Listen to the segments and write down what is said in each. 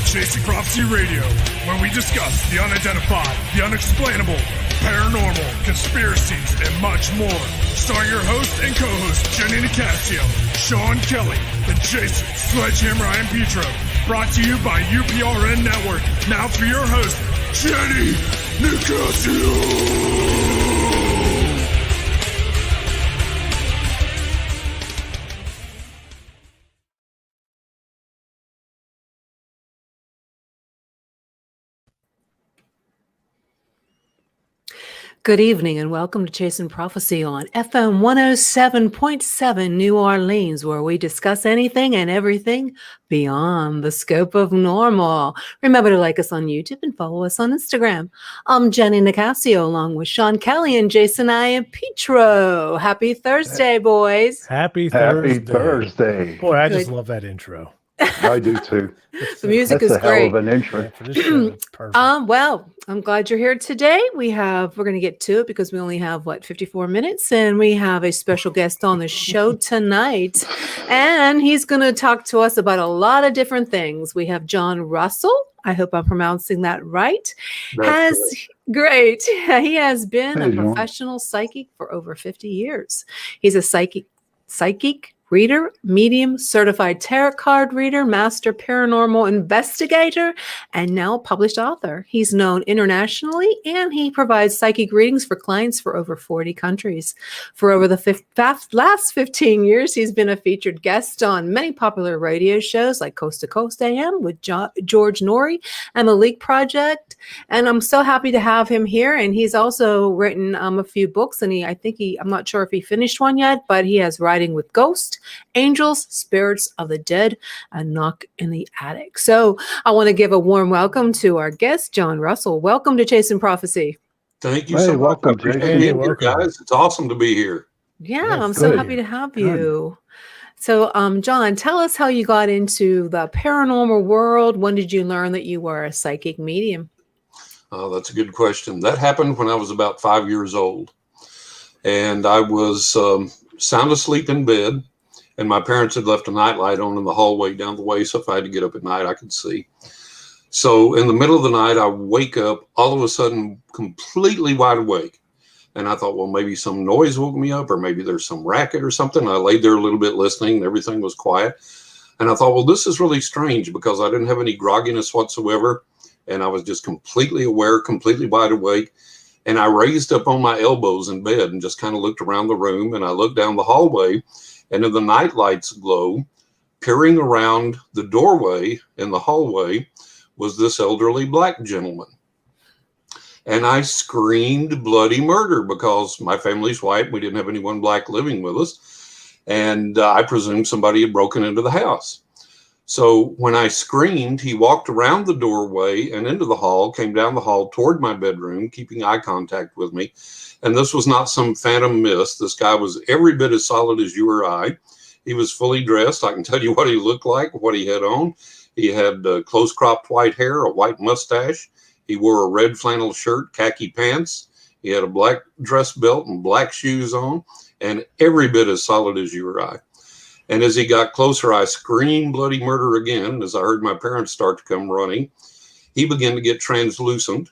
Chasing Prophecy Radio, where we discuss the unidentified, the unexplainable, paranormal, conspiracies, and much more. Starring your host and co-host, Jenny Nicasio, Sean Kelly, and Jason Sledgehammer Ian-Petro. Brought to you by UPRN Network. Now for your host, Jenny Nicasio. Good evening and welcome to Chasing Prophecy on FM 107.7 New Orleans, where we discuss anything and everything beyond the scope of normal. Remember to like us on YouTube and follow us on Instagram. I'm Jenny Nicasio along with Sean Kelly and Jason Ian-Petro. Happy Thursday, boys. Happy Thursday. Boy, I just love that intro. I do too. The music That's is a hell great. of an intro. For this show, it's perfect. Well, I'm glad you're here today. We're going to get to it because we only have 54 minutes, and we have a special guest on the show tonight, and he's going to talk to us about a lot of different things. We have John Russell. I hope I'm pronouncing that right. Great. He has been a professional psychic for over 50 years. He's a psychic reader, medium, certified tarot card reader, master paranormal investigator, and now published author. He's known internationally, and he provides psychic readings for clients for over 40 countries. For over the last 15 years, he's been a featured guest on many popular radio shows like Coast to Coast AM with George Norrie and the Leak Project. And I'm so happy to have him here. And he's also written a few books, and I'm not sure if he finished one yet, but he has Writing with Ghost, Angels, Spirits of the Dead, and Knock in the Attic. So I want to give a warm welcome to our guest, John Russell. Welcome to Chasing Prophecy. Thank you so much. Welcome, Hey, guys. It's awesome to be here. Yeah, Yes, I'm so happy to have you. So, John, tell us how you got into the paranormal world. When did you learn that you were a psychic medium? Oh, that's a good question. That happened when I was about 5 years old. And I was sound asleep in bed. And my parents had left a nightlight on in the hallway down the way, so if I had to get up at night, I could see. So in the middle of the night, I wake up all of a sudden completely wide awake. And I thought, well, maybe some noise woke me up, or maybe there's some racket or something. I laid there a little bit listening, and everything was quiet. And I thought, well, this is really strange because I didn't have any grogginess whatsoever. And I was just completely aware, completely wide awake. And I raised up on my elbows in bed and just kind of looked around the room, and I looked down the hallway. And in the night lights glow, peering around the doorway in the hallway was this elderly black gentleman. And I screamed bloody murder because my family's white. We didn't have anyone black living with us. And I presumed somebody had broken into the house. So when I screamed, he walked around the doorway and into the hall, came down the hall toward my bedroom, keeping eye contact with me. And this was not some phantom mist. This guy was every bit as solid as you or I. He was fully dressed. I can tell you what he looked like, what he had on. He had close cropped white hair, a white mustache. He wore a red flannel shirt, khaki pants. He had a black dress belt and black shoes on, and every bit as solid as you or I. And as he got closer, I screamed bloody murder again. As I heard my parents start to come running, he began to get translucent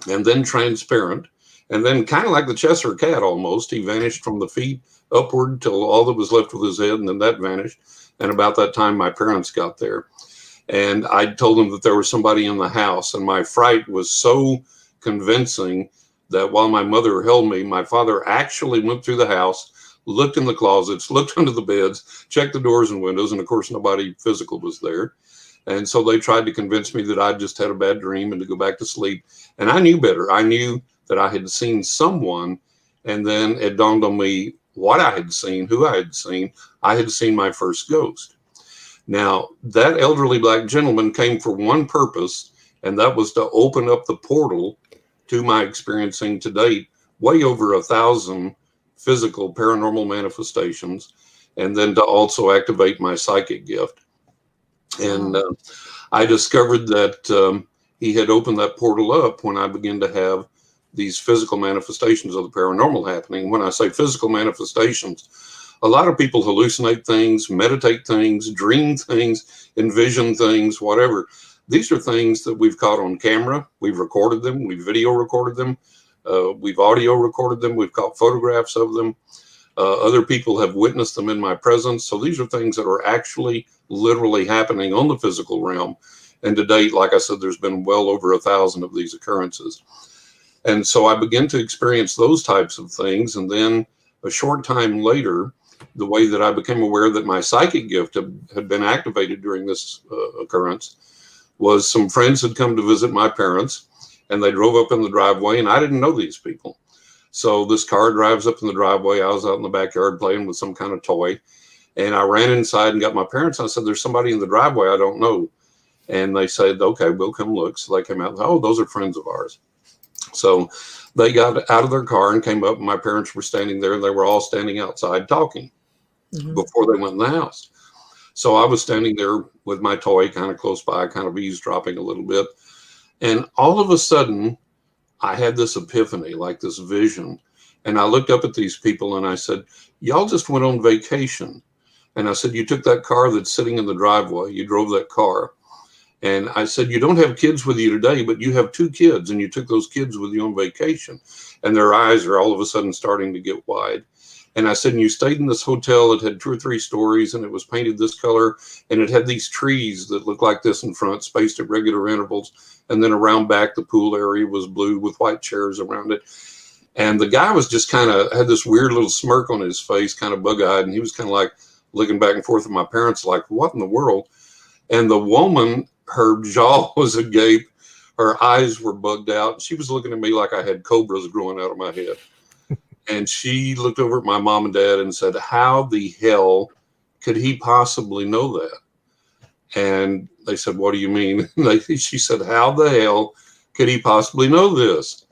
and then transparent. And then kind of like the Cheshire cat almost, he vanished from the feet upward till all that was left was his head, and then that vanished. And about that time, my parents got there. And I told them that there was somebody in the house, and my fright was so convincing that while my mother held me, my father actually went through the house, looked in the closets, looked under the beds, checked the doors and windows, and of course nobody physical was there. And so they tried to convince me that I just had a bad dream and to go back to sleep. And I knew better. I knew that I had seen someone, and then it dawned on me what I had seen, who I had seen. I had seen my first ghost. Now, that elderly black gentleman came for one purpose, and that was to open up the portal to my experiencing to date way over 1,000 physical paranormal manifestations, and then to also activate my psychic gift. And I discovered that he had opened that portal up when I began to have these physical manifestations of the paranormal happening. When I say physical manifestations, a lot of people hallucinate things, meditate things, dream things, envision things, whatever. these are things that we've caught on camera. We've recorded them. We've video recorded them. We've audio recorded them. We've caught photographs of them. Other people have witnessed them in my presence. So these are things that are actually literally happening on the physical realm. And to date, like I said, there's been well over 1,000 of these occurrences. And so I began to experience those types of things. And then a short time later, the way that I became aware that my psychic gift had been activated during this occurrence was some friends had come to visit my parents, and they drove up in the driveway, and I didn't know these people. So this car drives up in the driveway. I was out in the backyard playing with some kind of toy, and I ran inside and got my parents. I said, there's somebody in the driveway I don't know. And they said, okay, we'll come look. So they came out and said, oh, those are friends of ours. So they got out of their car and came up, and my parents were standing there, and they were all standing outside talking before they went in the house. So I was standing there with my toy kind of close by, kind of eavesdropping a little bit. And all of a sudden, I had this epiphany, like this vision. And I looked up at these people and I said, y'all just went on vacation. And I said, you took that car that's sitting in the driveway. You drove that car. And I said, you don't have kids with you today, but you have 2 kids, and you took those kids with you on vacation. And their eyes are all of a sudden starting to get wide. And I said, and you stayed in this hotel. It had 2 or 3 stories, and it was painted this color. And it had these trees that looked like this in front, spaced at regular intervals. And then around back, the pool area was blue with white chairs around it. And the guy was just kind of had this weird little smirk on his face, kind of bug-eyed. And he was kind of like looking back and forth at my parents like, what in the world? And the woman, her jaw was agape. Her eyes were bugged out. She was looking at me like I had cobras growing out of my head. And she looked over at my mom and dad and said, how the hell could he possibly know that? And they said, what do you mean? She said, how the hell could he possibly know this?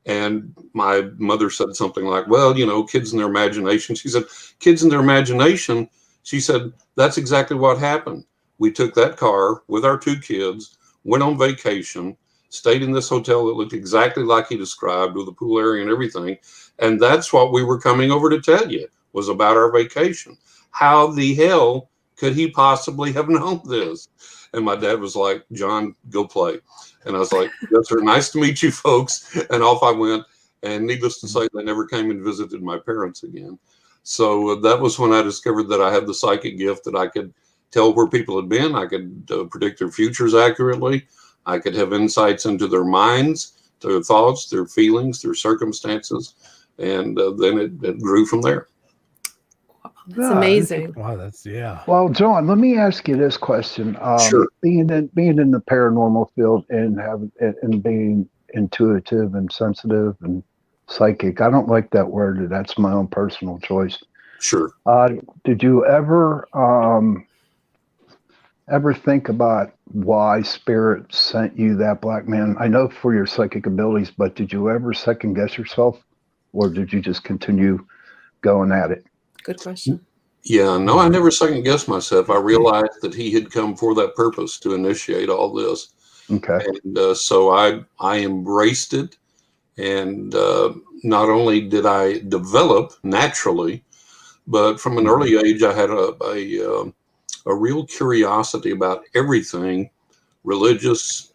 And my mother said something like, well, you know, kids in their imagination. She said, kids in their imagination. She said, that's exactly what happened. We took that car with our 2 kids, went on vacation, stayed in this hotel that looked exactly like he described with the pool area and everything. And that's what we were coming over to tell you, was about our vacation. How the hell could he possibly have known this? And my dad was like, John, go play. And I was like, yes, sir. Nice to meet you folks. And off I went. And needless to say, they never came and visited my parents again. So that was when I discovered that I had the psychic gift, that I could tell where people had been. I could predict their futures accurately. I could have insights into their minds, their thoughts, their feelings, their circumstances. And then it grew from there. That's amazing. Wow, that's, yeah. Well, John, let me ask you this question. Sure. Being in the paranormal field and being intuitive and sensitive and psychic, I don't like that word. That's my own personal choice. Sure. Did you ever think about why Spirit sent you that black man? I know for your psychic abilities, but did you ever second guess yourself, or did you just continue going at it? Good question. Yeah, no, I never second guessed myself. I realized that he had come for that purpose, to initiate all this. Okay. And so I embraced it. And not only did I develop naturally, but from an early age, I had a real curiosity about everything religious,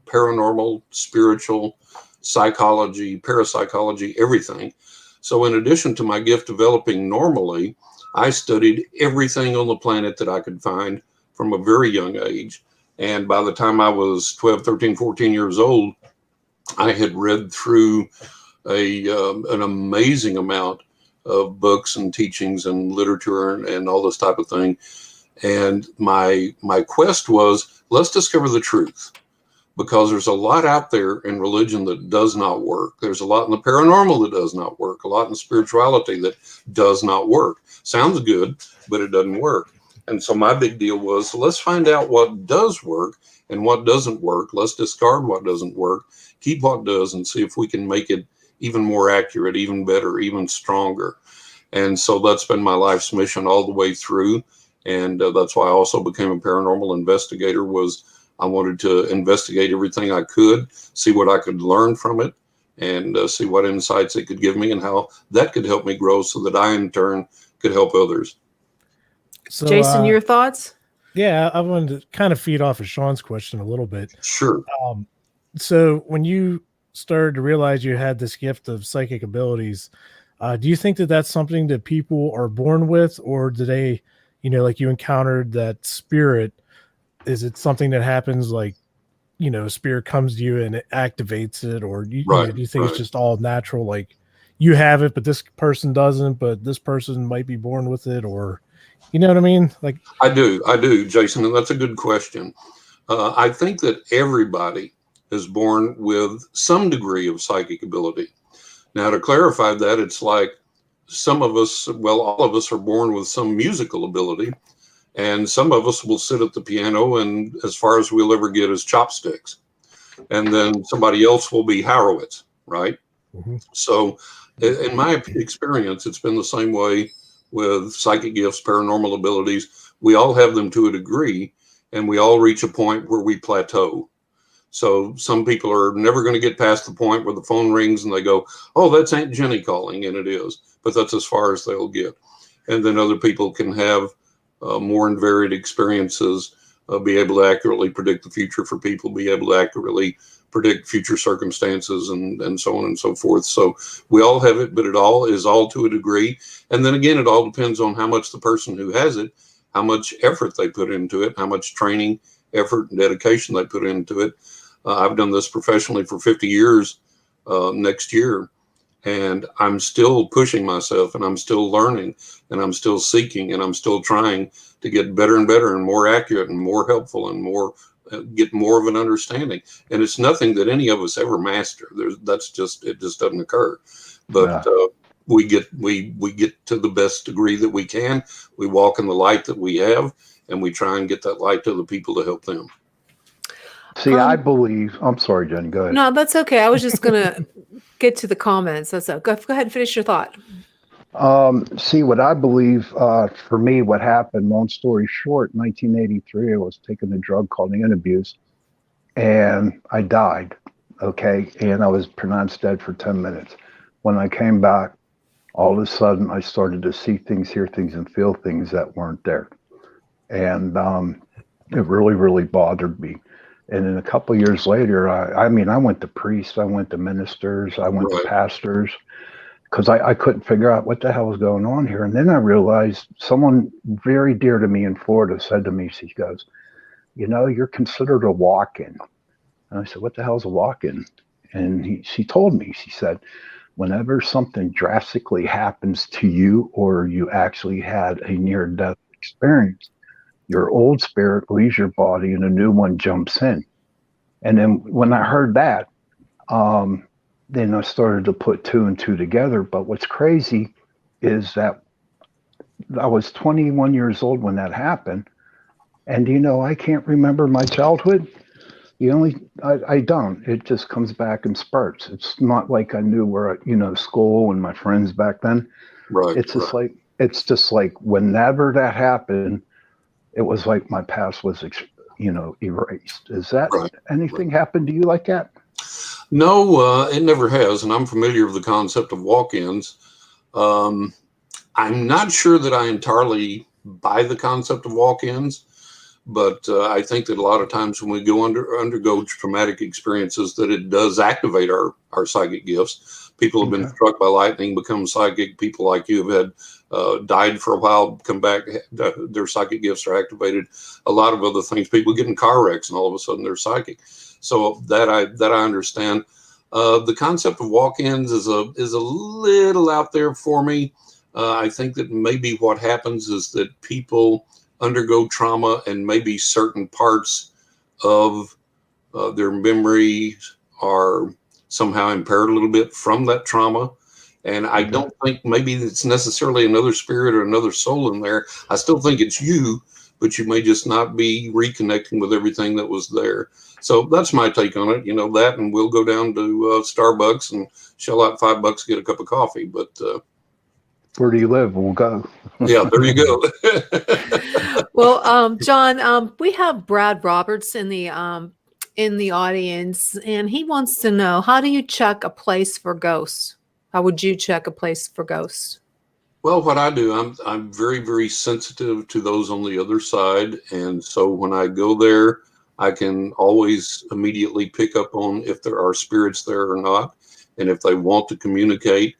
paranormal, spiritual, psychology, parapsychology, everything. So in addition to my gift developing normally, I studied everything on the planet that I could find from a very young age. And by the time I was 12, 13, 14 years old, I had read through an amazing amount of books and teachings and literature and all this type of thing. And my quest was, let's discover the truth. Because there's a lot out there in religion that does not work. There's a lot in the paranormal that does not work. A lot in spirituality that does not work. Sounds good, but it doesn't work. And so my big deal was, let's find out what does work and what doesn't work. Let's discard what doesn't work, keep what does, and see if we can make it even more accurate, even better, even stronger. And so that's been my life's mission all the way through. And that's why I also became a paranormal investigator. Was I wanted to investigate everything I could, see what I could learn from it, and see what insights it could give me and how that could help me grow so that I, in turn, could help others. So, Jason, your thoughts? Yeah, I wanted to kind of feed off of Sean's question a little bit. Sure. So when you started to realize you had this gift of psychic abilities, do you think that that's something that people are born with, or do they, like you encountered that spirit? Is it something that happens like, a spirit comes to you and it activates it, or Right. do you think it's Right. just all natural? Like you have it, but this person doesn't, but this person might be born with it, or you know what I mean? Like, I do, Jason, and that's a good question. I think that everybody is born with some degree of psychic ability. Now, to clarify that, it's like some of us, well, all of us are born with some musical ability, and some of us will sit at the piano and as far as we'll ever get is chopsticks. And then somebody else will be Horowitz, right? mhm. So, in my experience, it's been the same way with psychic gifts, paranormal abilities. We all have them to a degree, and we all reach a point where we plateau. So, some people are never going to get past the point where the phone rings and they go, "Oh, that's Aunt Jenny calling," and it is, but that's as far as they'll get. And then other people can have more and varied experiences, be able to accurately predict the future for people, be able to accurately predict future circumstances, and so on and so forth. So we all have it, but it all is all to a degree. And then again, it all depends on how much the person who has it, how much effort they put into it, how much training, effort, and dedication they put into it. I've done this professionally for 50 years next year, and I'm still pushing myself, and I'm still learning, and I'm still seeking, and I'm still trying to get better and better and more accurate and more helpful and more get more of an understanding. And it's nothing that any of us ever master. That's just, it just doesn't occur. But we get to the best degree that we can. We walk in the light that we have, and we try and get that light to the people to help them. See, I believe. I'm sorry, Jenny. Go ahead. No, that's okay. I was just gonna get to the comments. That's go ahead and finish your thought. See, what I believe for me, what happened, long story short, 1983, I was taking a drug called Antabuse, and I died. Okay. And I was pronounced dead for 10 minutes. When I came back, all of a sudden, I started to see things, hear things, and feel things that weren't there. And it really, really bothered me. And then a couple of years later, I mean, I went to priests, I went to ministers, I went to pastors, because I couldn't figure out what the hell was going on here. And then I realized someone very dear to me in Florida said to me, she goes, you're considered a walk-in. And I said, what the hell is a walk-in? And she told me, she said, whenever something drastically happens to you or you actually had a near-death experience, your old spirit leaves your body and a new one jumps in. And then when I heard that, then I started to put two and two together. But what's crazy is that I was 21 years old when that happened. And, I can't remember my childhood. I don't. It just comes back in spurts. It's not like I knew where, school and my friends back then. Right. It's just like whenever that happened, it was like my past was, erased. Is that anything happened to you like that? No, it never has. And I'm familiar with the concept of walk-ins. I'm not sure that I entirely buy the concept of walk-ins, but I think that a lot of times when we undergo traumatic experiences, that it does activate our psychic gifts. People have been struck by lightning, become psychic. People like you have had died for a while, come back, their psychic gifts are activated. A lot of other things. People get in car wrecks and all of a sudden they're psychic. So that I understand. The concept of walk-ins is a little out there for me. I think that maybe what happens is that people undergo trauma, and maybe certain parts of their memory are somehow impaired a little bit from that trauma. And I don't think maybe it's necessarily another spirit or another soul in there. I still think it's you, but you may just not be reconnecting with everything that was there. So that's my take on it. That, and we'll go down to Starbucks and shell out $5 to get a cup of coffee. But where do you live? We'll go. Yeah, there you go. Well, John, we have Brad Roberts in the audience, and he wants to know, how do you check a place for ghosts? How would you check a place for ghosts? Well, what I do, I'm very, very sensitive to those on the other side, and so when I go there, I can always immediately pick up on if there are spirits there or not, and if they want to communicate.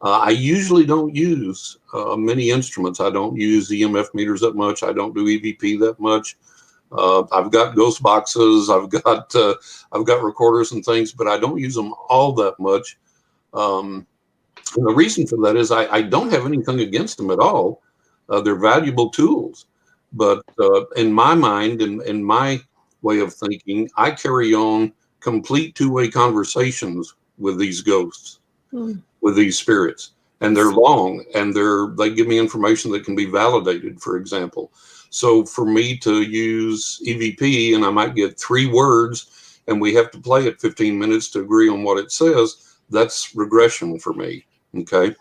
I usually don't use many instruments. I don't use EMF meters that much. I don't do EVP that much. I've got ghost boxes. I've got recorders and things, but I don't use them all that much. Um, and the reason for that is I don't have anything against them at all. They're valuable tools. But in my mind and in my way of thinking, I carry on complete two-way conversations with these ghosts, Hmm. with these spirits. And they're long and they give me information that can be validated, for example. So for me to use EVP and I might get 3 words and we have to play it 15 minutes to agree on what it says, that's regression for me. Okay.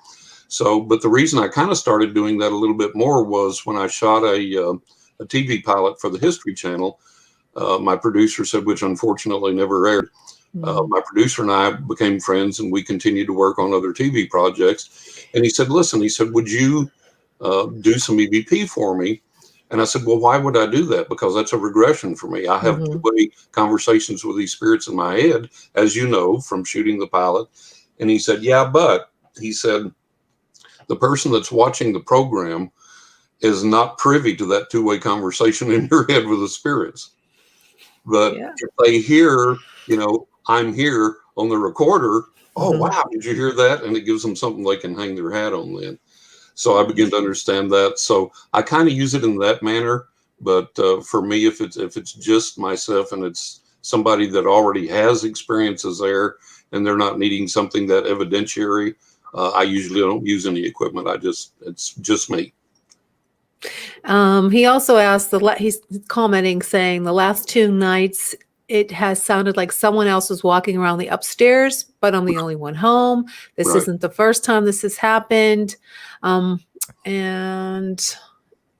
So, but the reason I kind of started doing that a little bit more was when I shot a TV pilot for the History Channel. My producer said, which unfortunately never aired. My producer and I became friends, and we continued to work on other TV projects. And he said, "Listen," he said, "would you do some EVP for me?" And I said, "Well, why would I do that? Because that's a regression for me. I have Mhm. two-way conversations with these spirits in my head, as you know from shooting the pilot." And he said, "Yeah, but," he said, "the person that's watching the program is not privy to that two-way conversation in your head with the spirits. But Yeah. if they hear, I'm here on the recorder, oh, Mhm. wow, did you hear that?" And it gives them something they can hang their hat on then. So I begin to understand that. So I kind of use it in that manner. But for me, if it's just myself and it's somebody that already has experiences there and they're not needing something that evidentiary, I usually don't use any equipment. It's just me. He also asked he's commenting saying the last 2 nights it has sounded like someone else was walking around the upstairs, but I'm the only one home. This Right. isn't the first time this has happened. Um, and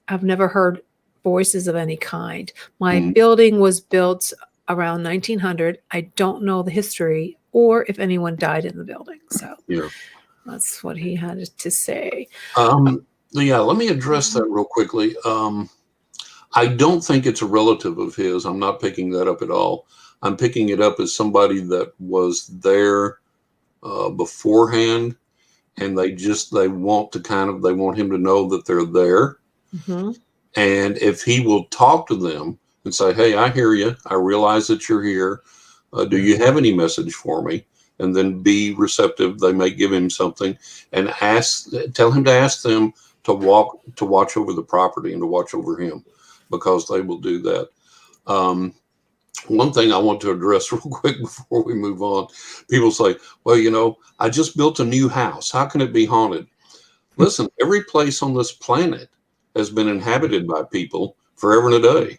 I've never heard voices of any kind. My Mhm. building was built around 1900. I don't know the history or if anyone died in the building. So Yeah. that's what he had to say. Yeah, let me address that real quickly. I don't think it's a relative of his. I'm not picking that up at all. I'm picking it up as somebody that was there beforehand, and they want him to know that they're there. Mhm. And if he will talk to them and say, "Hey, I hear you. I realize that you're here. Do you have any message for me?" And then be receptive. They may give him something and tell him to ask them to watch over the property and to watch over him, because they will do that. Um, One thing I want to address real quick before we move on, people say, "Well, I just built a new house. How can it be haunted?" Listen, every place on this planet has been inhabited by people forever and a day.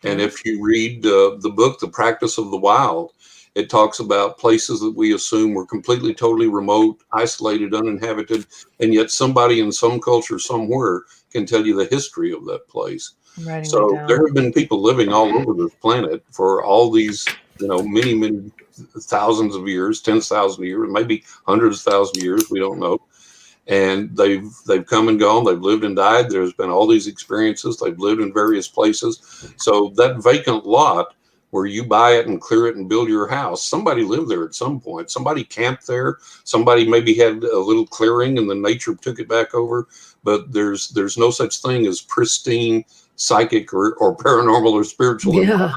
And Yeah. if you read the book, The Practice of the Wild, it talks about places that we assume were completely, totally remote, isolated, uninhabited, and yet somebody in some culture somewhere can tell you the history of that place. I'm writing that So there down. have been people living all over this planet for all these, many, many thousands of years, tens of thousands of years, maybe hundreds of thousands of years. We don't know. And they've come and gone. They've lived and died. There's been all these experiences. They've lived in various places. So that vacant lot where you buy it and clear it and build your house, somebody lived there at some point. Somebody camped there. Somebody maybe had a little clearing and then nature took it back over. But there's no such thing as pristine psychic or paranormal or spiritual Yeah.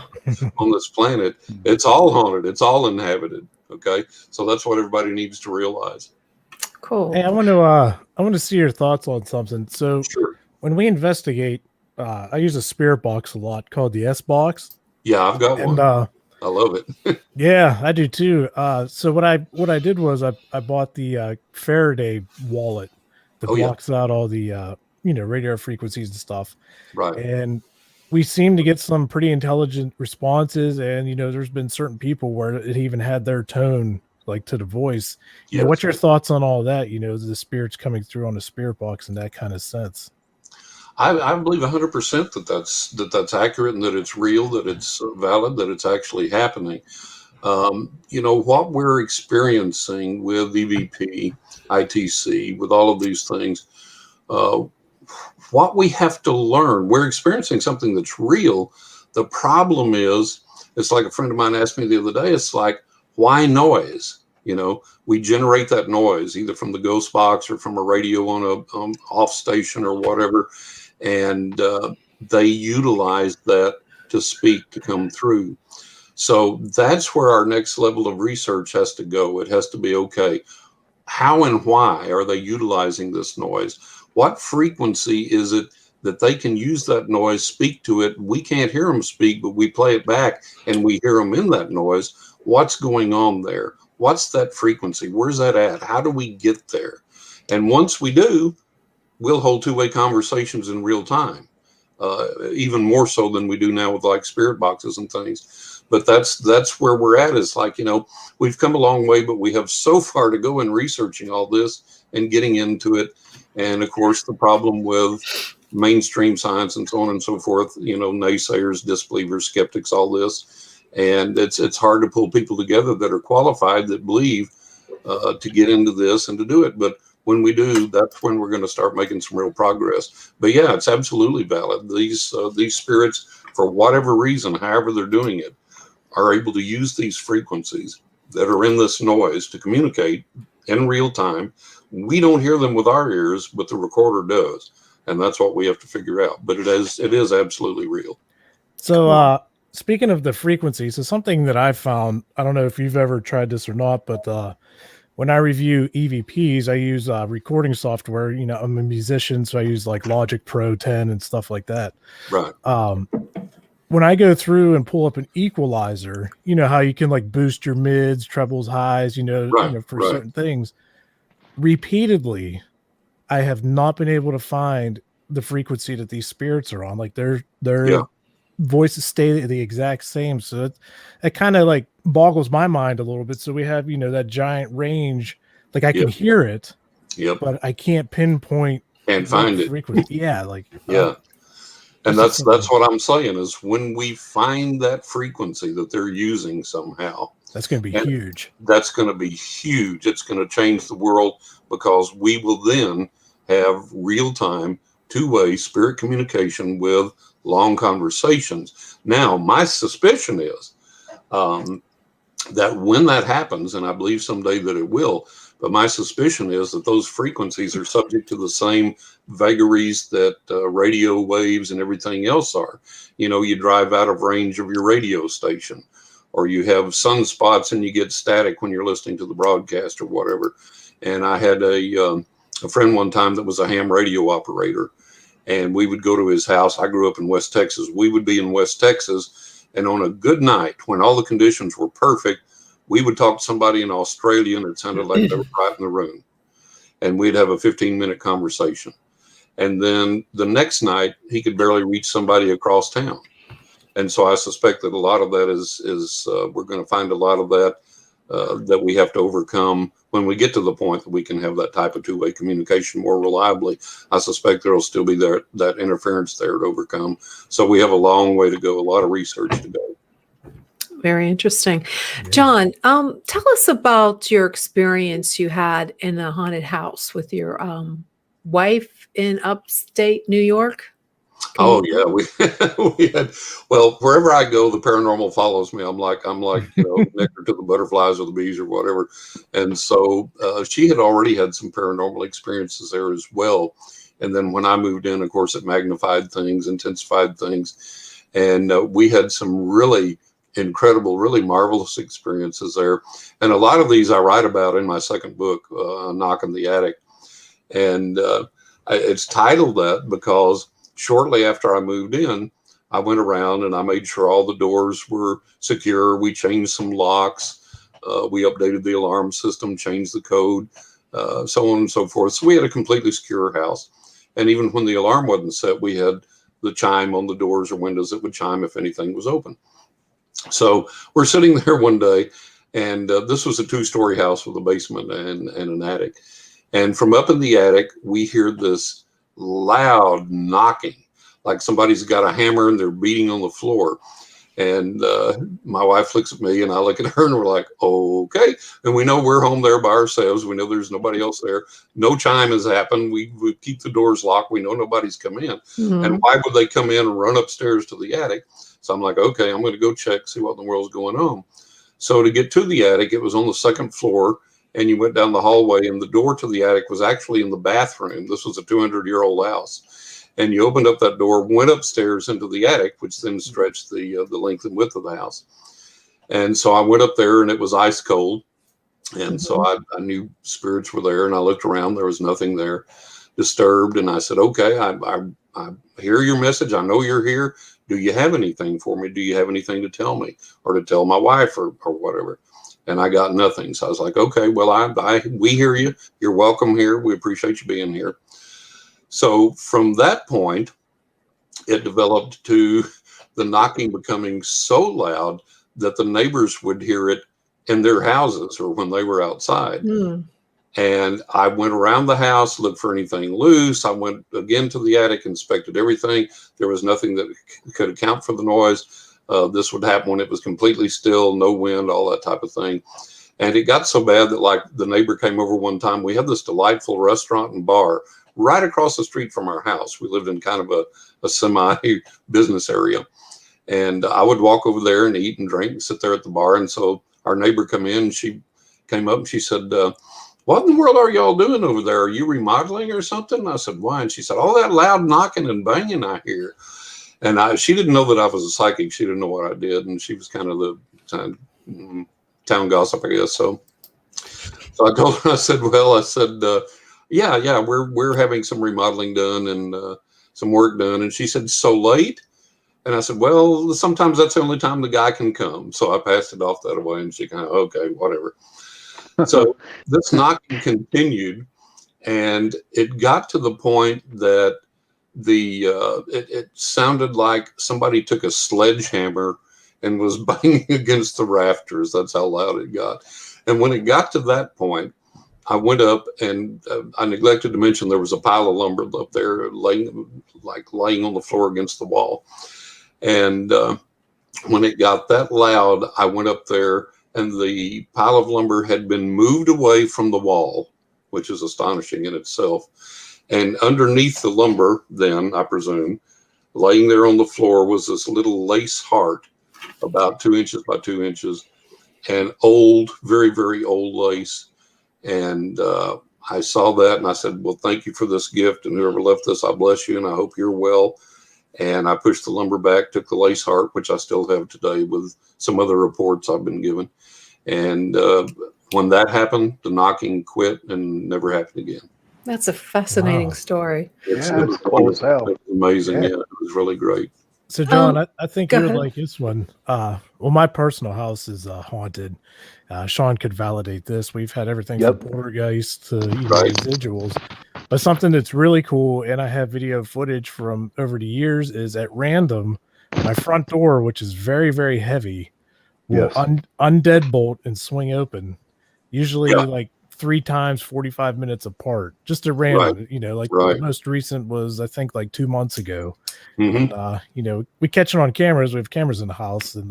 on this planet. It's all haunted. It's all inhabited. Okay, so that's what everybody needs to realize. Cool. Hey, I want to see your thoughts on something. So Sure. when we investigate, I use a spirit box a lot called the S box, Yeah, I've got and one. I love it. yeah, I do too. So what I did was I bought the Faraday wallet that Oh yeah, blocks out all the radio frequencies and stuff, right. and we seem to get some pretty intelligent responses. And there's been certain people where it even had their tone like to the voice. What's Yes. your thoughts on all that? The spirits coming through on the spirit box in that kind of sense. I believe 100% that's accurate and that it's real, that it's valid, that it's actually happening. What we're experiencing with EVP, ITC, with all of these things, uh, what we have to learn. We're experiencing something that's real. The problem is, it's like a friend of mine asked me the other day, it's like, why noise? You know, we generate that noise either from the ghost box or from a radio on a off station or whatever. And they utilize that to speak, to come through. So that's where our next level of research has to go. It has to be, okay, how and why are they utilizing this noise? What frequency is it that they can use that noise, speak to it? We can't hear them speak, but we play it back and we hear them in that noise. What's going on there? What's that frequency? Where's that at? How do we get there? And once we do, we'll hold two-way conversations in real time, even more so than we do now with like spirit boxes and things. But that's where we're at. Is like, you know, we've come a long way, but we have so far to go in researching all this and getting into it. And of course, the problem with mainstream science and so on and so forth, you know, naysayers, disbelievers, skeptics, all this. And it's hard to pull people together that are qualified, that believe, to get into this and to do it. But when we do, that's when we're going to start making some real progress. But yeah, it's absolutely valid. These spirits, for whatever reason, however they're doing it, are able to use these frequencies that are in this noise to communicate in real time. We don't hear them with our ears, but the recorder does. And that's what we have to figure out. But it is absolutely real. So speaking of the frequencies, so something that I found, I don't know if you've ever tried this or not, but when I review EVPs, I use recording software. You know, I'm a musician, so I use like Logic Pro 10 and stuff like that. Right. When I go through and pull up an equalizer, you know how you can like boost your mids, trebles, highs, Right, for right. certain things. Repeatedly, I have not been able to find the frequency that these spirits are on. Like their Yeah. voices stay the exact same. So it kind of like boggles my mind a little bit. So we have, that giant range. Like I can Yep. hear it, Yep. but I can't pinpoint Can't find it. frequency. Yeah, like Yeah. And this is that's what I'm saying, is when we find that frequency that they're using somehow, that's going to be and huge. that's going to be huge. It's going to change the world, because we will then have real-time, two-way spirit communication with long conversations. Now, my suspicion is that when that happens, and I believe someday that it will, but my suspicion is that those frequencies are subject to the same vagaries that radio waves and everything else are. You drive out of range of your radio station, or you have sunspots and you get static when you're listening to the broadcast or whatever. And I had a friend one time that was a ham radio operator, and we would go to his house. I grew up in West Texas. We would be in West Texas, and on a good night, when all the conditions were perfect, we would talk to somebody in Australia, and it sounded like they were right in the room. And we'd have a 15-minute conversation. And then the next night, he could barely reach somebody across town. And so I suspect that a lot of that is we're going to find a lot of that that we have to overcome when we get to the point that we can have that type of two-way communication more reliably. I suspect there will still be that interference there to overcome. So we have a long way to go, a lot of research to go. Very interesting. Yeah. John, tell us about your experience you had in a haunted house with your wife in upstate New York. Oh yeah, we had, well, wherever I go, the paranormal follows me. I'm like nectar to the butterflies or the bees or whatever. And so she had already had some paranormal experiences there as well. And then when I moved in, of course, it magnified things, intensified things, and we had some really incredible, really marvelous experiences there. And a lot of these I write about in my second book, Knock in the Attic, and it's titled that because shortly after I moved in, I went around and I made sure all the doors were secure. We changed some locks. We updated the alarm system, changed the code, so on and so forth. So we had a completely secure house. And even when the alarm wasn't set, we had the chime on the doors or windows that would chime if anything was open. So we're sitting there one day, and this was a 2-story house with a basement and an attic. And from up in the attic, we hear this loud knocking, like somebody's got a hammer and they're beating on the floor. And my wife looks at me and I look at her and we're like, okay. And we know we're home there by ourselves. We know there's nobody else there. No chime has happened. We keep the doors locked. We know nobody's come in. Mhm. And why would they come in and run upstairs to the attic? So I'm like, okay, I'm going to go check, see what in the world's going on. So to get to the attic, it was on the second floor. And you went down the hallway and the door to the attic was actually in the bathroom. This was a 200-year-old house. And you opened up that door, went upstairs into the attic, which then stretched the length and width of the house. And so I went up there, and it was ice cold. And so I knew spirits were there, and I looked around. There was nothing there disturbed. And I said, okay, I hear your message. I know you're here. Do you have anything for me? Do you have anything to tell me or to tell my wife or whatever? And I got nothing. So I was like, okay, well, we hear you. You're welcome here. We appreciate you being here. So from that point, it developed to the knocking becoming so loud that the neighbors would hear it in their houses or when they were outside. Mm. And I went around the house, looked for anything loose. I went again to the attic, inspected everything. There was nothing that could account for the noise. This would happen when it was completely still, no wind, all that type of thing. And it got so bad that like the neighbor came over one time. We had this delightful restaurant and bar right across the street from our house. We lived in kind of a semi-business area. And I would walk over there and eat and drink and sit there at the bar. And so our neighbor come in, she came up and she said, what in the world are y'all doing over there? Are you remodeling or something? And I said, why? And she said, all that loud knocking and banging I hear. And she didn't know that I was a psychic. She didn't know what I did. And she was kind of the town gossip, I guess. So I told her, I said, yeah, we're having some remodeling done and some work done. And she said, so late? And I said, well, sometimes that's the only time the guy can come. So I passed it off that way and she kind of, okay, whatever. So this knocking continued and it got to the point that it sounded like somebody took a sledgehammer and was banging against the rafters. That's how loud it got. And when it got to that point, I went up and I neglected to mention there was a pile of lumber up there laying on the floor against the wall. And when it got that loud, I went up there and the pile of lumber had been moved away from the wall, which is astonishing in itself. And underneath the lumber, then, I presume, laying there on the floor was this little lace heart, about 2 inches by 2 inches, and old, very, very old lace. And I saw that and I said, well, thank you for this gift. And whoever left this, I bless you and I hope you're well. And I pushed the lumber back, took the lace heart, which I still have today with some other reports I've been given. And when that happened, the knocking quit and never happened again. That's a fascinating story. It's cool as hell. It was amazing. Yeah, it was really great. So, John, I think go you would ahead. like this one. Well, my personal house is haunted. Sean could validate this. We've had everything from poltergeist to residuals. But something that's really cool, and I have video footage from over the years, is at random, my front door, which is very, very heavy, will undeadbolt and swing open. Usually like 3 times 45 minutes apart, just a random, the most recent was, I think, like 2 months ago. And, we catch it on cameras. We have cameras in the house and,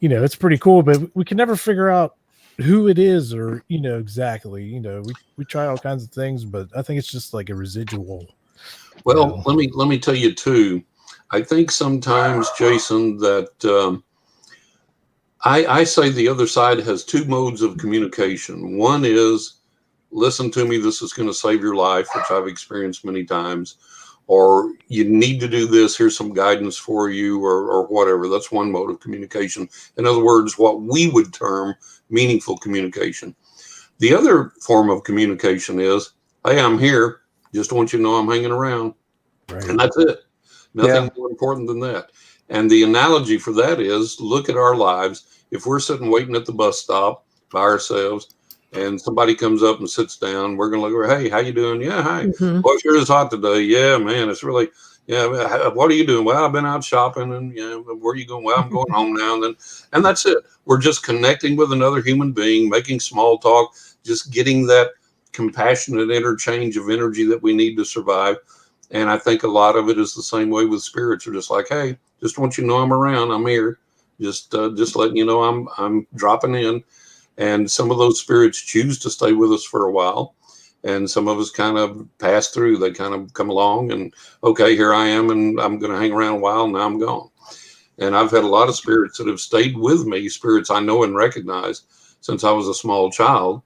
it's pretty cool, but we can never figure out who it is or, exactly, we try all kinds of things, but I think it's just like a residual. Well, let me tell you too, I think sometimes, Jason, that, I say the other side has 2 modes of communication. One is, listen to me, this is going to save your life, which I've experienced many times. Or you need to do this, here's some guidance for you, or whatever. That's one mode of communication. In other words, what we would term meaningful communication. The other form of communication is, hey, I'm here. Just want you to know I'm hanging around. Right. And that's it. Nothing more important than that. And the analogy for that is, look at our lives. If we're sitting waiting at the bus stop by ourselves and somebody comes up and sits down, we're going to look at, hey, how you doing? Yeah, hi. Well, it sure is hot today. Yeah, man, it's really, what are you doing? Well, I've been out shopping and, where are you going? Well, I'm going home now. And that's it. We're just connecting with another human being, making small talk, just getting that compassionate interchange of energy that we need to survive. And I think a lot of it is the same way with spirits. Are just like, hey, just want you to know I'm around. I'm here. Just letting you know I'm dropping in. And some of those spirits choose to stay with us for a while. And some of us kind of pass through. They kind of come along and, okay, here I am, and I'm going to hang around a while, and now I'm gone. And I've had a lot of spirits that have stayed with me, spirits I know and recognize since I was a small child,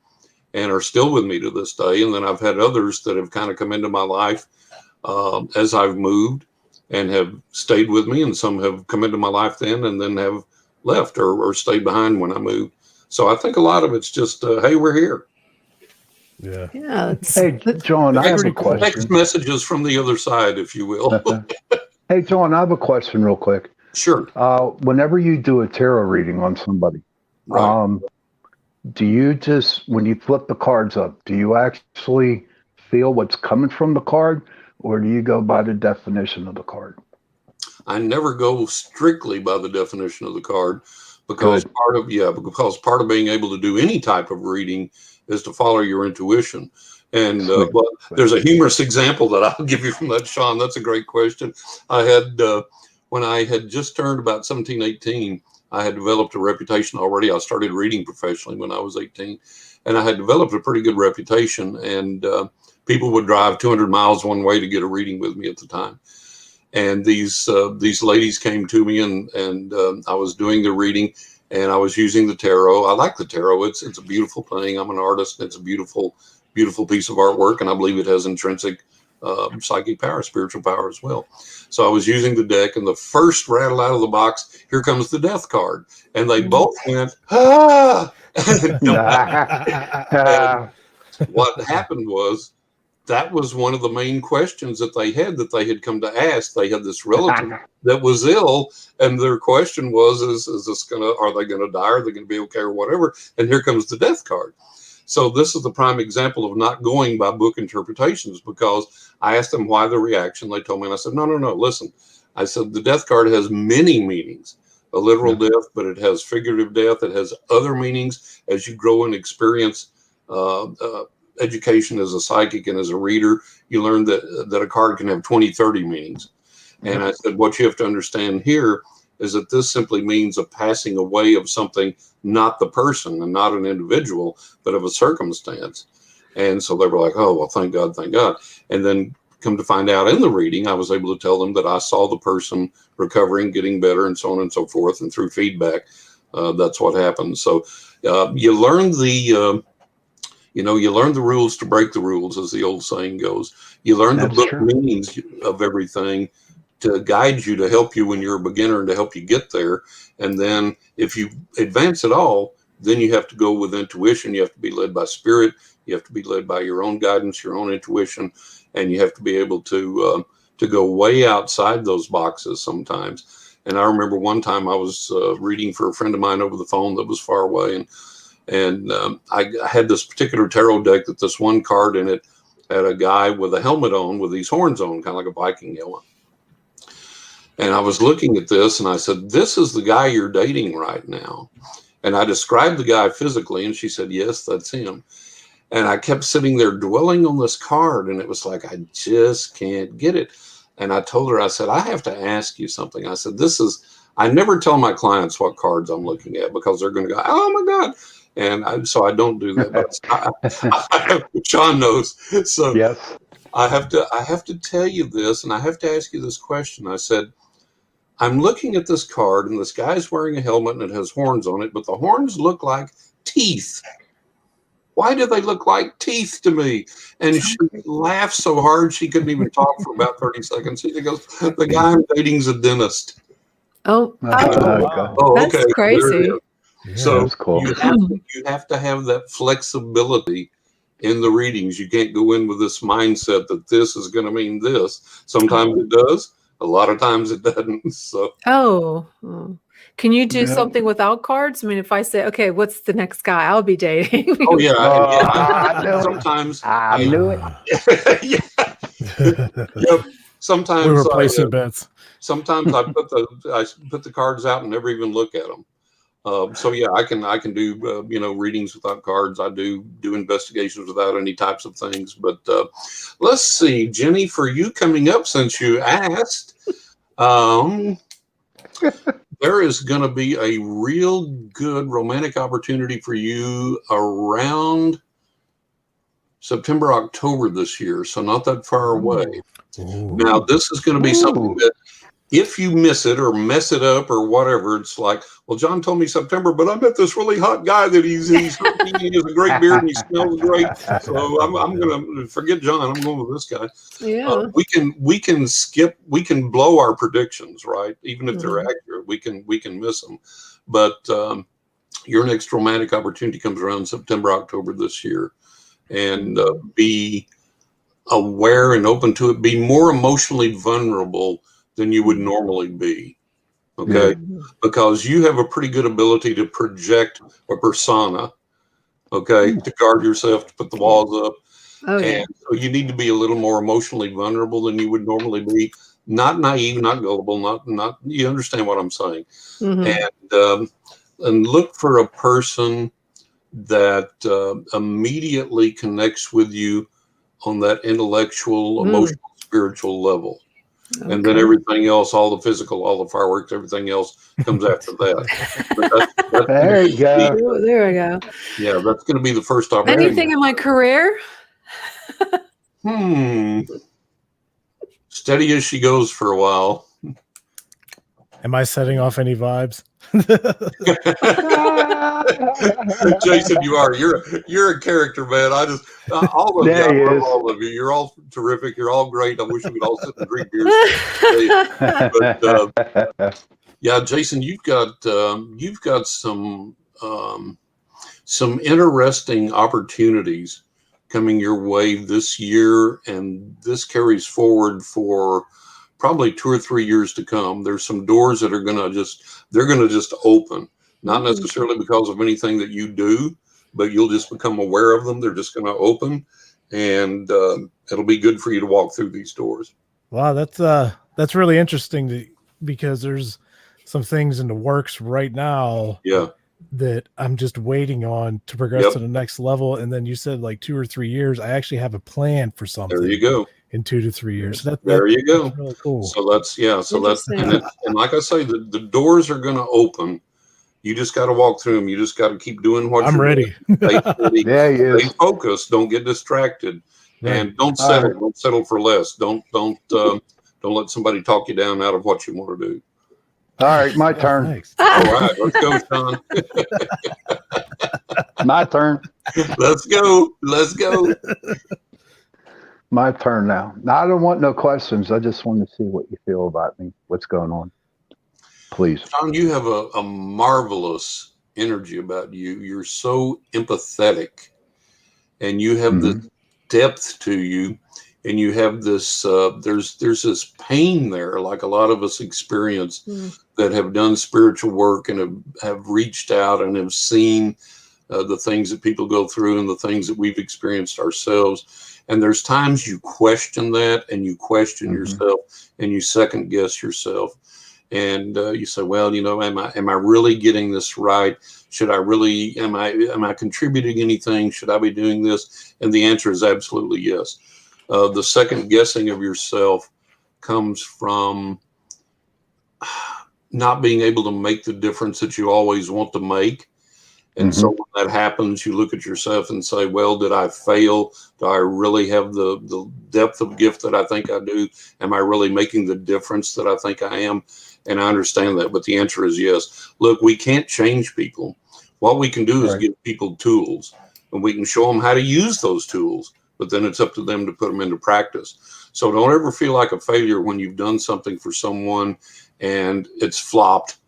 and are still with me to this day. And then I've had others that have kind of come into my life as I've moved and have stayed with me. And some have come into my life then and then have left or stayed behind when I moved. So I think a lot of it's just, hey, we're here. Yeah. Yeah. Hey, John, I have a Text question. messages from the other side, if you will. Hey, John, I have a question real quick. Sure. Whenever you do a tarot reading on somebody, Right. do you just, when you flip the cards up, do you actually feel what's coming from the card, or do you go by the definition of the card? I never go strictly by the definition of the card because Good. part of being able to do any type of reading is to follow your intuition. And Sweet. there's a humorous example that I'll give you from that, Sean. That's a great question. I had, when I had just turned about 17, 18, I had developed a reputation already. I started reading professionally when I was 18, and I had developed a pretty good reputation. And people would drive 200 miles one way to get a reading with me at the time. And these ladies came to me, and I was doing the reading, and I was using the tarot. I like the tarot. It's a beautiful thing. I'm an artist. And it's a beautiful, beautiful piece of artwork, and I believe it has intrinsic psychic power, spiritual power as well. So I was using the deck, and the first rattle out of the box, here comes the death card, and they both went, ah! And what happened was, that was one of the main questions that they had come to ask. They had this relative that was ill, and their question was, are they gonna die? Are they gonna be okay or whatever? And here comes the death card. So this is the prime example of not going by book interpretations, because I asked them why the reaction. They told me, and I said, no, listen. I said, the death card has many meanings, a literal death, but it has figurative death. It has other meanings as you grow and experience education as a psychic and as a reader. You learn that a card can have 20, 30 meanings. And I said, what you have to understand here is that this simply means a passing away of something, not the person and not an individual, but of a circumstance. And so they were like, oh, well, thank God, thank God. And then come to find out in the reading, I was able to tell them that I saw the person recovering, getting better, and so on and so forth. And through feedback, that's what happened. So you learn you learn the rules to break the rules, as the old saying goes. You learn the book meanings of everything to guide you, to help you when you're a beginner and to help you get there. And then if you advance at all, then you have to go with intuition. You have to be led by spirit. You have to be led by your own guidance, your own intuition, and you have to be able to go way outside those boxes sometimes. And I remember one time I was reading for a friend of mine over the phone that was far away, and I had this particular tarot deck that this one card in it had a guy with a helmet on with these horns on, kind of like a Viking helmet. And I was looking at this and I said, this is the guy you're dating right now. And I described the guy physically, and she said, yes, that's him. And I kept sitting there dwelling on this card, and it was like, I just can't get it. And I told her, I said, I have to ask you something. I said, I never tell my clients what cards I'm looking at, because they're going to go, oh my God. And so I don't do that. But Sean knows. So yes. I have to tell you this, and I have to ask you this question. I said, I'm looking at this card, and this guy's wearing a helmet, and it has horns on it, but the horns look like teeth. Why do they look like teeth to me? And she laughed so hard she couldn't even talk for about 30 seconds. She goes, the guy I'm dating's a dentist. Oh, okay. That's crazy. Yeah, So that's cool. you have to have that flexibility in the readings. You can't go in with this mindset that this is going to mean this. Sometimes it does. A lot of times it doesn't. So. Can you do something without cards? I mean, if I say, okay, what's the next guy I'll be dating? Oh yeah. Sometimes I knew it. Yep. Sometimes we were placing bets. Sometimes I put the cards out and never even look at them. So yeah, I can do readings without cards. I do investigations without any types of things. But let's see, Jenny, for you coming up, since you asked, there is going to be a real good romantic opportunity for you around September, October this year. So not that far away. Ooh. Now, this is going to be something that if you miss it or mess it up or whatever, it's like, well, John told me September, but I met this really hot guy that he's he has a great beard and he smells great. So I'm going to forget John. I'm going with this guy. Yeah. We can blow our predictions, right? Even if they're accurate, we can miss them. But your next romantic opportunity comes around September, October this year, and be aware and open to it. Be more emotionally vulnerable than you would normally be. Okay. Because you have a pretty good ability to project a persona, okay, to guard yourself, to put the walls up. Oh, yeah. And so you need to be a little more emotionally vulnerable than you would normally be. Not naive, not gullible, not you understand what I'm saying. And look for a person that immediately connects with you on that intellectual, emotional, spiritual level. Okay. And then everything else, all the physical, all the fireworks, everything else comes after that. That's there you go. Oh, there we go. Yeah, that's going to be the first opportunity. Anything in my career? Steady as she goes for a while. Am I setting off any vibes? Jason, you are. You're a character, man. I just all of you. I love all of you. You're all terrific. You're all great. I wish we could all sit and drink beers. But yeah, Jason, you've got some interesting opportunities coming your way this year, and this carries forward for probably 2 or 3 years to come. There's some doors that are going to just open, not necessarily because of anything that you do, but you'll just become aware of them. They're just going to open, and it'll be good for you to walk through these doors. Wow, that's really interesting because there's some things in the works right now. Yeah. That I'm just waiting on to progress to the next level. And then you said like 2 or 3 years. I actually have a plan for something. There you go. In 2 to 3 years. There you go. That's really cool. So that's and like I say, the doors are going to open. You just got to walk through them. You just got to keep doing what I'm you're ready. Doing. Stay focused. Don't get distracted, and don't settle. Right. Don't settle for less. Don't let somebody talk you down out of what you want to do. All right, my turn. Thanks. All right, let's go, Sean. My turn. Let's go. My turn now. Now, I don't want no questions. I just want to see what you feel about me. What's going on? Please. John, you have a marvelous energy about you. You're so empathetic, and you have the depth to you, and you have this, there's this pain there, like a lot of us experience that have done spiritual work and have reached out and have seen the things that people go through and the things that we've experienced ourselves. And there's times you question that, and you question yourself, and you second guess yourself. And you say, well, am I really getting this right? Should I really, am I contributing anything? Should I be doing this? And the answer is absolutely yes. The second guessing of yourself comes from not being able to make the difference that you always want to make. And so when that happens, you look at yourself and say, well, did I fail? Do I really have the depth of gift that I think I do? Am I really making the difference that I think I am? And I understand that, but the answer is yes. Look, we can't change people. What we can do is give people tools, and we can show them how to use those tools, but then it's up to them to put them into practice. So don't ever feel like a failure when you've done something for someone and it's flopped.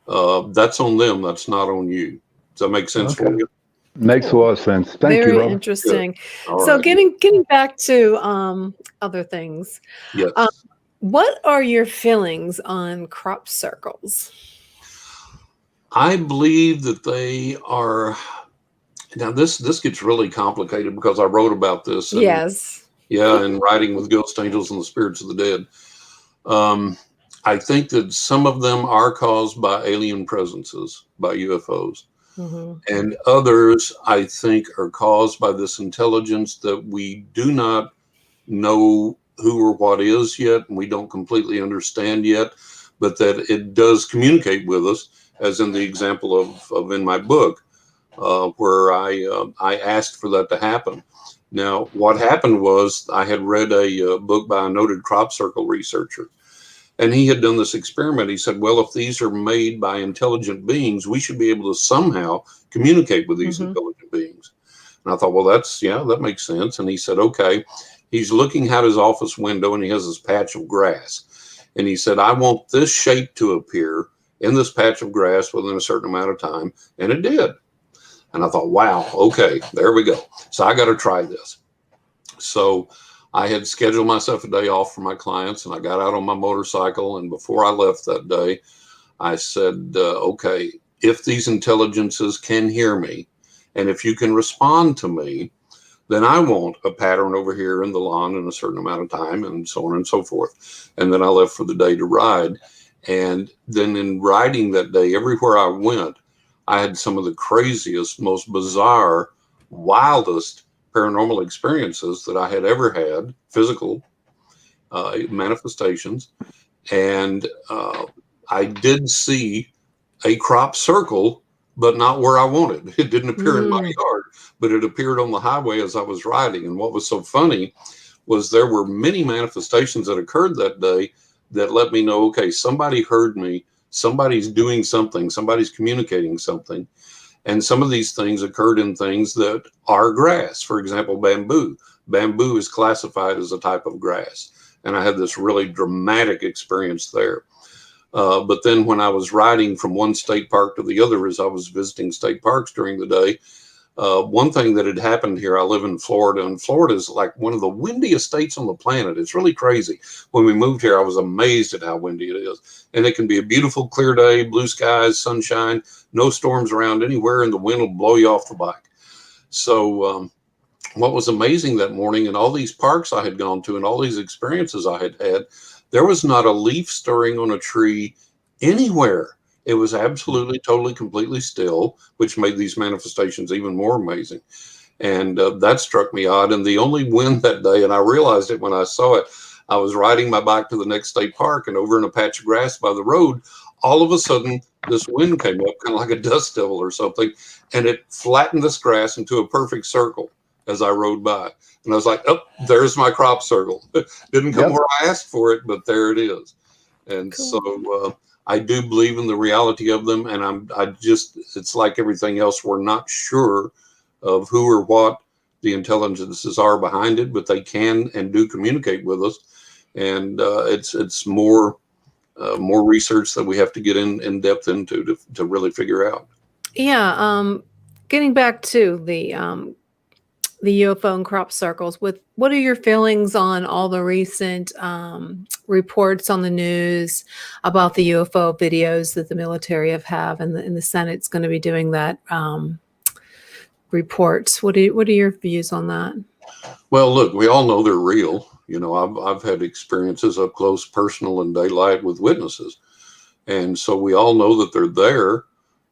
That's on them. That's not on you. Does that make sense for you? Makes a lot of sense. Thank you, Very interesting. So right. getting back to other things. Yes. What are your feelings on crop circles? I believe that they are. Now this gets really complicated because I wrote about this. And, and writing with Ghost Angels and the Spirits of the Dead. I think that some of them are caused by alien presences, by UFOs. And others, I think, are caused by this intelligence that we do not know who or what is yet, and we don't completely understand yet, but that it does communicate with us, as in the example of in my book, where I asked for that to happen. Now, what happened was I had read a book by a noted crop circle researcher, and he had done this experiment. He said, well, if these are made by intelligent beings, we should be able to somehow communicate with these intelligent beings. And I thought, well, that makes sense. And he said, okay, he's looking out his office window and he has this patch of grass. And he said, I want this shape to appear in this patch of grass within a certain amount of time. And it did. And I thought, wow, okay, there we go. So I got to try this. So I had scheduled myself a day off for my clients, and I got out on my motorcycle. And before I left that day, I said, okay, if these intelligences can hear me, and if you can respond to me, then I want a pattern over here in the lawn in a certain amount of time, and so on and so forth. And then I left for the day to ride. And then in riding that day, everywhere I went, I had some of the craziest, most bizarre, wildest paranormal experiences that I had ever had, physical manifestations. And I did see a crop circle, but not where I wanted. It didn't appear in my yard, but it appeared on the highway as I was riding. And what was so funny was there were many manifestations that occurred that day that let me know, okay, somebody heard me, somebody's doing something, somebody's communicating something. And some of these things occurred in things that are grass. For example, bamboo. Bamboo is classified as a type of grass. And I had this really dramatic experience there. But then when I was riding from one state park to the other, as I was visiting state parks during the day, one thing that had happened here, I live in Florida, and Florida is like one of the windiest states on the planet. It's really crazy. When we moved here, I was amazed at how windy it is. And it can be a beautiful, clear day, blue skies, sunshine, no storms around anywhere, and the wind will blow you off the bike. So what was amazing that morning, in all these parks I had gone to and all these experiences I had had, there was not a leaf stirring on a tree anywhere. It was absolutely, totally, completely still, which made these manifestations even more amazing. And that struck me odd. And the only wind that day, and I realized it when I saw it, I was riding my bike to the next state park, and over in a patch of grass by the road, all of a sudden, this wind came up, kind of like a dust devil or something, and it flattened this grass into a perfect circle as I rode by. And I was like, oh, there's my crop circle. Didn't come where I asked for it, but there it is. And so I do believe in the reality of them. And it's like everything else. We're not sure of who or what the intelligences are behind it, but they can and do communicate with us. And it's more research that we have to get in depth into to really figure out. Yeah. Getting back to the UFO and crop circles, what are your feelings on all the recent reports on the news about the UFO videos that the military have and the Senate's going to be doing that reports? What are your views on that? Well, look, we all know they're real. You know, I've had experiences up close, personal, and daylight with witnesses, and so we all know that they're there.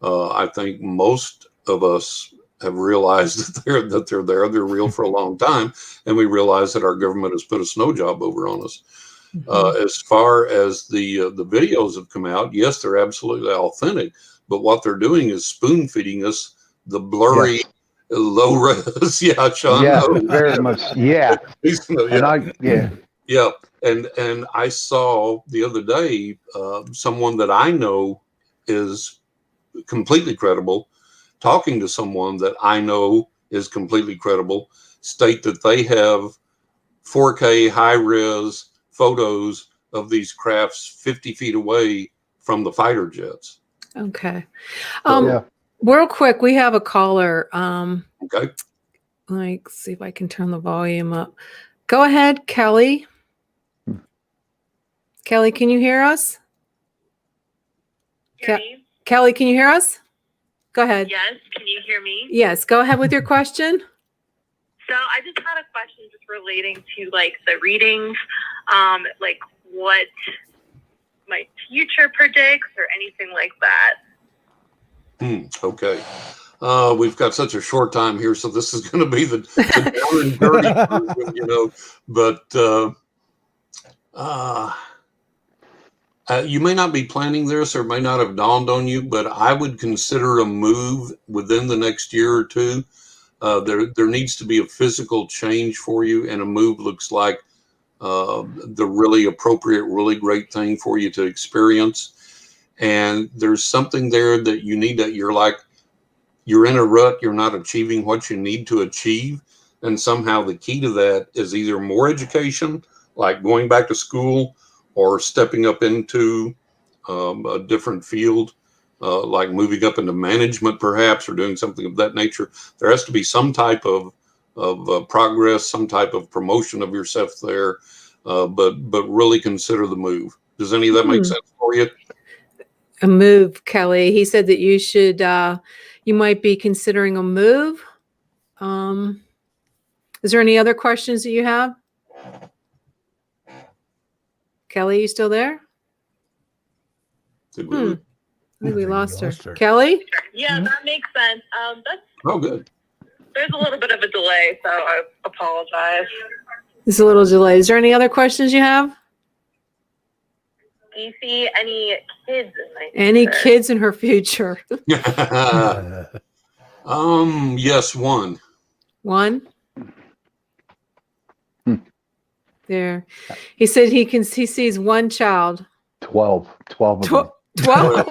I think most of us have realized that they're there. They're real for a long time, and we realize that our government has put a snow job over on us. As far as the videos have come out, yes, they're absolutely authentic, but what they're doing is spoon feeding us the blurry, low res. Yeah, Sean. Yeah, very much. Yeah, Yeah, and I saw the other day someone that I know is completely credible, talking to someone that I know is completely credible, state that they have 4K high-res photos of these crafts 50 feet away from the fighter jets. Okay. Real quick, we have a caller. Okay. Let's see if I can turn the volume up. Go ahead, Kelly. Kelly, can you hear us? Kelly, can you hear us? Go ahead. Yes. Can you hear me? Yes. Go ahead with your question. So I just had a question just relating to like the readings, like what my future predicts or anything like that. Okay. We've got such a short time here, so this is going to be the down and dirty version, you know. But You may not be planning this or it may not have dawned on you, but I would consider a move within the next year or two. There needs to be a physical change for you, and a move looks like the really appropriate, really great thing for you to experience. And there's something there that you need, that you're in a rut, you're not achieving what you need to achieve. And somehow the key to that is either more education, like going back to school, or stepping up into a different field, like moving up into management perhaps, or doing something of that nature. There has to be some type of progress, some type of promotion of yourself there, but really consider the move. Does any of that make sense for you? A move, Kelly. He said that you should, you might be considering a move. Is there any other questions that you have? Kelly, you still there? Did we? I think we lost her. her. Kelly? Yeah, that makes sense. Oh, good. There's a little bit of a delay, so I apologize. There's a little delay. Is there any other questions you have? Do you see any kids in my Any future? kids in her future? Yes, one. One? There. He said he sees one child. 12 of them. 12?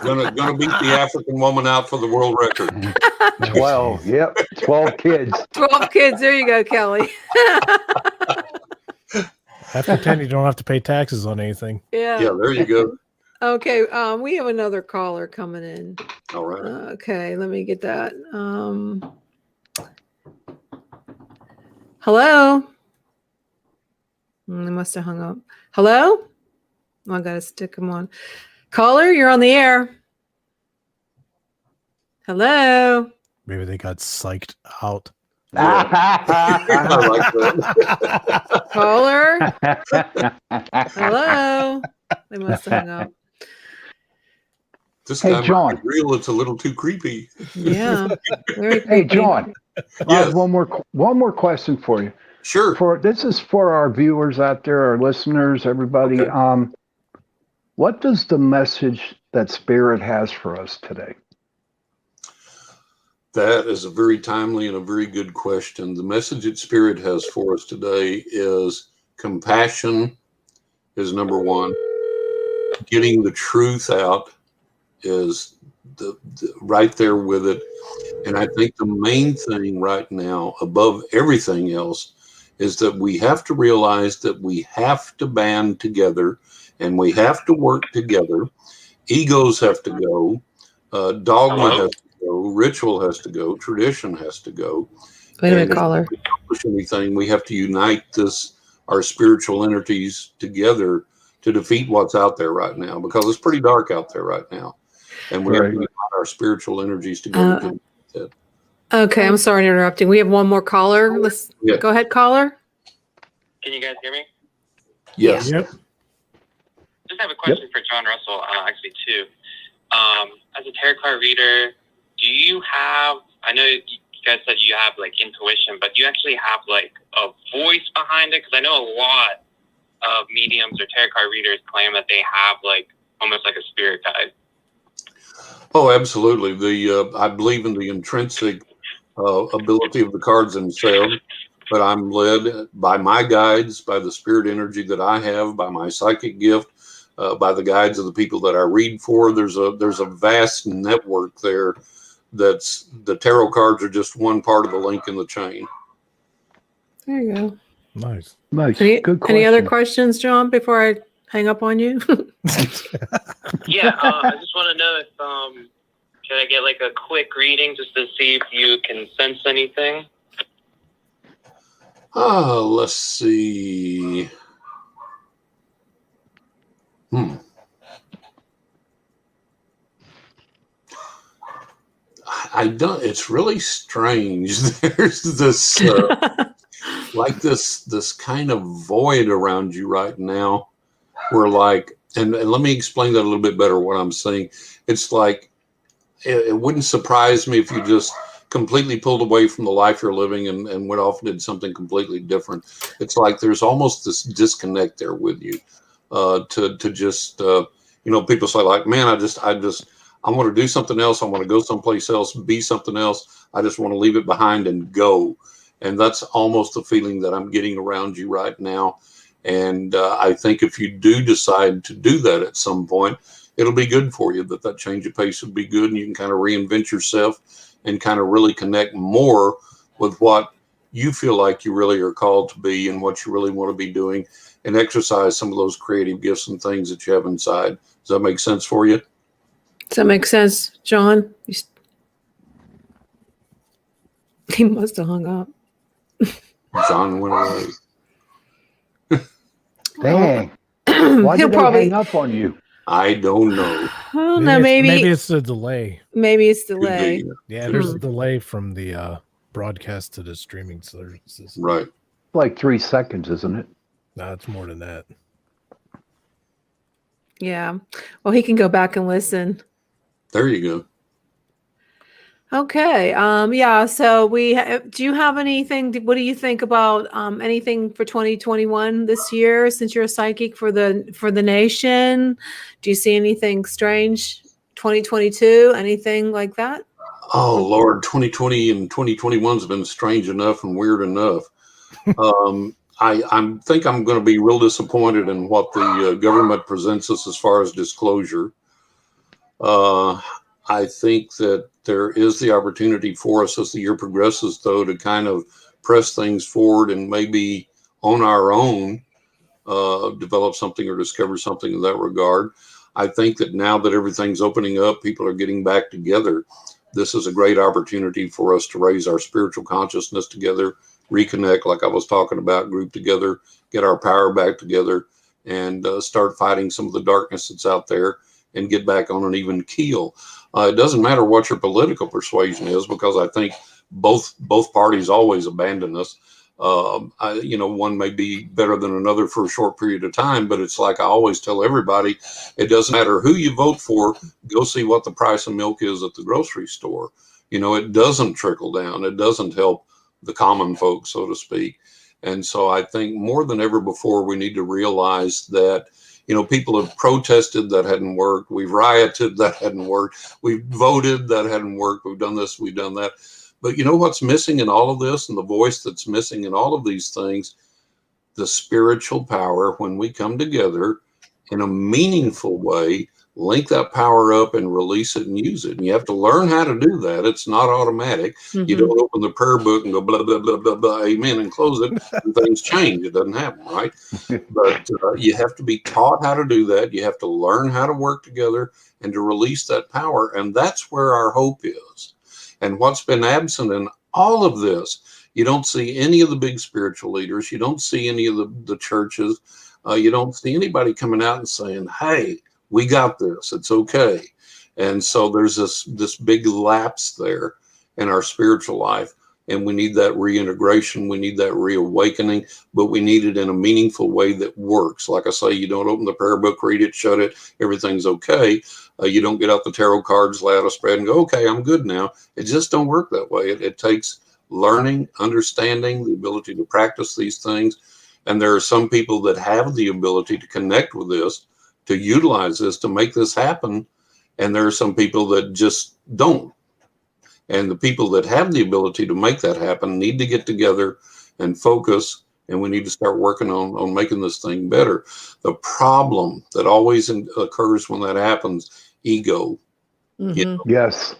Gonna beat the African woman out for the world record. 12. Yep. 12 kids. 12 kids. There you go, Kelly. After 10, you don't have to pay taxes on anything. Yeah. Yeah, there you go. Okay. We have another caller coming in. All right. Okay. Let me get that. Hello? They must have hung up. Hello? Oh, I got to stick them on. Caller, you're on the air. Hello? Maybe they got psyched out. I like that. Caller? Hello? They must have hung up. This Hey, guy might John. be real. It's a little too creepy. Yeah. Very Hey, creepy. John. I Yes. have one more question for you. Sure. This is for our viewers out there, our listeners, everybody. Okay. What does the message that Spirit has for us today? That is a very timely and a very good question. The message that Spirit has for us today is compassion is number one. Getting the truth out is the right there with it. And I think the main thing right now, above everything else, is that we have to realize that we have to band together and we have to work together. Egos have to go. Dogma has to go. Ritual has to go. Tradition has to go. Wait a minute, And if caller. we accomplish anything, we have to unite our spiritual entities together to defeat what's out there right now, because it's pretty dark out there right now. And we have to unite our spiritual energies together to defeat that. Okay, I'm sorry for interrupting. We have one more caller. Let's go ahead, caller. Can you guys hear me? Yes. Yep. Just have a question for John Russell, actually, too. As a tarot card reader, do you have, I know you guys said you have like intuition, but do you actually have like a voice behind it? Because I know a lot of mediums or tarot card readers claim that they have like almost like a spirit guide. Oh, absolutely. I believe in the intrinsic ability of the cards themselves, but I'm led by my guides, by the spirit energy that I have, by my psychic gift, by the guides of the people that I read for. There's a vast network there. That's the tarot cards are just one part of the link in the chain. There you go. Nice. Good question. Any other questions, John, before I hang up on you? Yeah, I just want to know if can I get like a quick reading just to see if you can sense anything? Let's see. I don't. It's really strange. There's this like this kind of void around you right now, where like, and let me explain that a little bit better. What I'm saying, it's like it wouldn't surprise me if you just completely pulled away from the life you're living and went off and did something completely different. It's like there's almost this disconnect there with you. to just, people say like, man, I want to do something else. I want to go someplace else, be something else. I just want to leave it behind and go. And that's almost the feeling that I'm getting around you right now. And I think if you do decide to do that at some point, it'll be good for you. That change of pace would be good, and you can kind of reinvent yourself and kind of really connect more with what you feel like you really are called to be and what you really want to be doing, and exercise some of those creative gifts and things that you have inside. Does that make sense for you? Does that make sense, John? He must have hung up. John went away. Dang. Why He'll did they probably hang up on you? I don't know. Oh no, maybe it's a delay. Maybe it's Could delay. be. Yeah, there's a delay from the broadcast to the streaming services. Right. Like 3 seconds, isn't it? No, it's more than that. Yeah. Well, he can go back and listen. There you go. Okay. Yeah. So do you have anything? What do you think about anything for 2021 this year? Since you're a psychic for the nation, do you see anything strange? 2022, anything like that? Oh Lord, 2020 and 2021 has been strange enough and weird enough. I think I'm going to be real disappointed in what the government presents us as far as disclosure. I think that there is the opportunity for us as the year progresses, though, to kind of press things forward and maybe on our own develop something or discover something in that regard. I think that now that everything's opening up, people are getting back together. This is a great opportunity for us to raise our spiritual consciousness together, reconnect, like I was talking about, group together, get our power back together, and start fighting some of the darkness that's out there and get back on an even keel. It doesn't matter what your political persuasion is, because I think both parties always abandon us. One may be better than another for a short period of time, but it's like I always tell everybody, it doesn't matter who you vote for, go see what the price of milk is at the grocery store. It doesn't trickle down. It doesn't help the common folk, so to speak. And so I think more than ever before, we need to realize that people have protested, that hadn't worked. We've rioted, that hadn't worked. We've voted, that hadn't worked. We've done this, we've done that. But you know what's missing in all of this, and the voice that's missing in all of these things? The spiritual power. When we come together in a meaningful way, link that power up and release it and use it. And you have to learn how to do that. It's not automatic. Mm-hmm. You don't open the prayer book and go blah, blah, blah, blah, blah, amen, and close it, and things change. It doesn't happen, right? But you have to be taught how to do that. You have to learn how to work together and to release that power. And that's where our hope is. And what's been absent in all of this, you don't see any of the big spiritual leaders. You don't see any of the churches. You don't see anybody coming out and saying, hey, we got this. It's okay. And so there's this big lapse there in our spiritual life. And we need that reintegration. We need that reawakening, but we need it in a meaningful way that works. Like I say, you don't open the prayer book, read it, shut it, everything's okay. You don't get out the tarot cards, lay out a spread and go, okay, I'm good now. It just don't work that way. It takes learning, understanding, the ability to practice these things. And there are some people that have the ability to connect with this, to utilize this, to make this happen. And there are some people that just don't. And the people that have the ability to make that happen need to get together and focus, and we need to start working on making this thing better. The problem that always occurs when that happens, ego. Mm-hmm. Yes.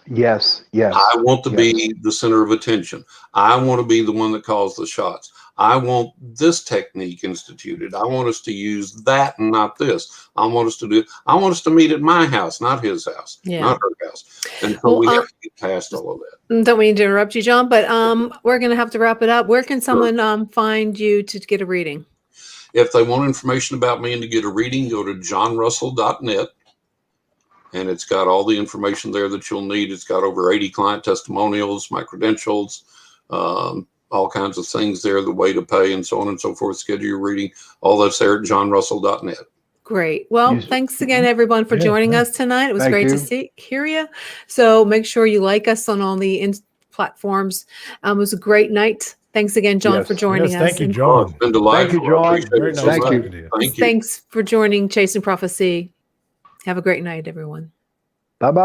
I want to be the center of attention. I want to be the one that calls the shots. I want this technique instituted. I want us to use that and not this. I want us to meet at my house, not his house, not her house. And so we have to get past all of that. Don't mean to interrupt you, John, but we're going to have to wrap it up. Where can someone find you to get a reading? If they want information about me and to get a reading, go to johnrussell.net. And it's got all the information there that you'll need. It's got over 80 client testimonials, my credentials, all kinds of things there, the way to pay and so on and so forth. Schedule your reading. All that's there at johnrussell.net. Great. Well, thanks again, everyone, for joining us tonight. It was great to hear you. So make sure you like us on all the platforms. It was a great night. Thanks again, John, for Yes. joining us. Thank you, And John. It's been delightful. Thank you, John. I appreciate Very it nice so Thank much. you. talking to you. Thank you. Thanks for joining Chasing Prophecy. Have a great night, everyone. Bye bye.